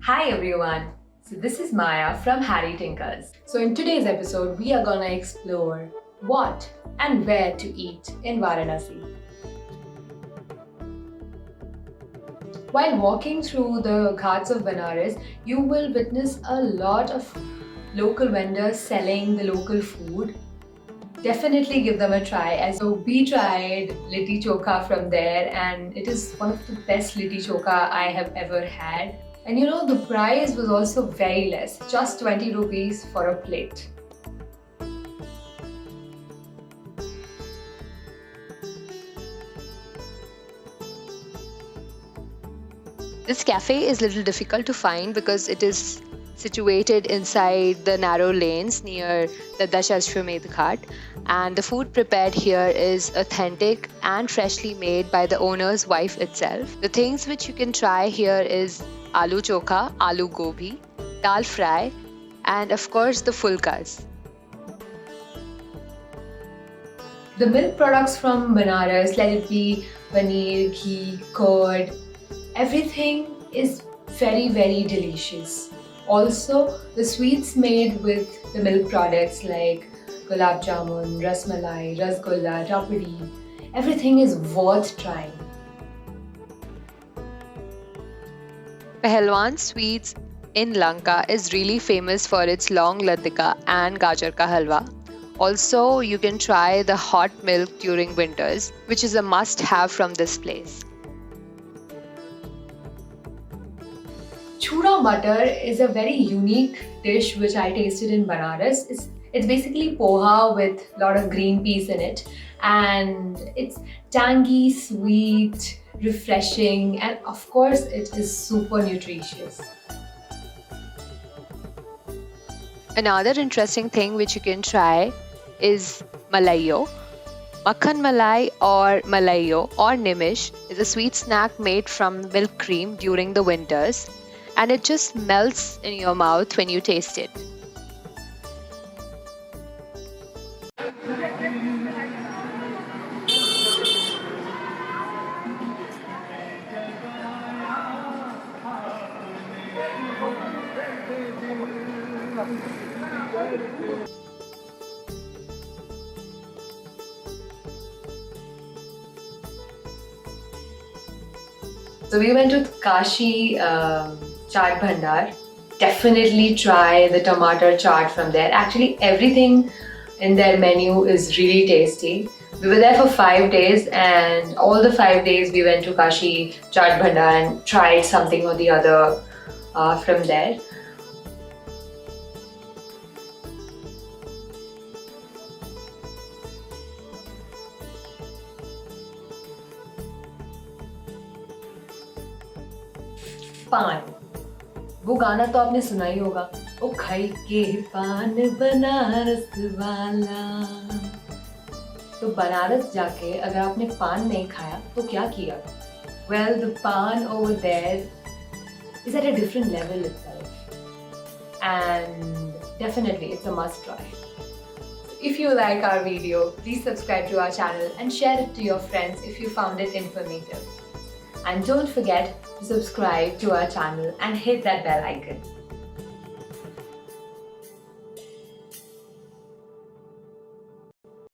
Hi everyone, so this is Maya from Harrytinkers. So in today's episode, we are gonna explore what and where to eat in Varanasi. While walking through the ghats of Banaras, you will witness a lot of local vendors selling the local food. Definitely give them a try. As so we tried litti chokha from there, and it is one of the best litti chokha I have ever had. And the price was also very less, just 20 rupees for a plate. This cafe is a little difficult to find because it is situated inside the narrow lanes near the Dashashwamedh Ghat, and the food prepared here is authentic and freshly made by the owner's wife itself. The things which you can try here is aloo chokha, aloo gobi, dal fry, and of course the fulkas. The milk products from Banaras, let it be paneer, ghee, curd, everything is very, very delicious. Also, the sweets made with the milk products like gulab jamun, rasmalai, rasgulla, rabdi, everything is worth trying. Pahalwan Sweets in Lanka is really famous for its long ladika and gajar ka halwa. Also, you can try the hot milk during winters, which is a must-have from this place. Churra mutter is a very unique dish which I tasted in Banaras. It's basically poha with a lot of green peas in it, and it's tangy, sweet, refreshing, and of course it is super nutritious. Another interesting thing which you can try is Malayo. Makhan malai or Malayo or Nimish is a sweet snack made from milk cream during the winters, and it just melts in your mouth when you taste it. So we went to Kashi Bhandar. Definitely try the tomato chaat from there. Actually, everything in their menu is really tasty. We were there for 5 days, and all the 5 days we went to Kashi Bhandar and tried something or the other from there. पान, वो गाना तो आपने सुना ही होगा, ओ खाई के पान बनारस वाला। तो बनारस जाके अगर आपने पान नहीं खाया तो क्या किया? Well, the pan over there is at a different level itself, and definitely it's a must try. If you like our video, please subscribe to our channel and share it to your friends if you found it informative. And don't forget to subscribe to our channel and hit that bell icon.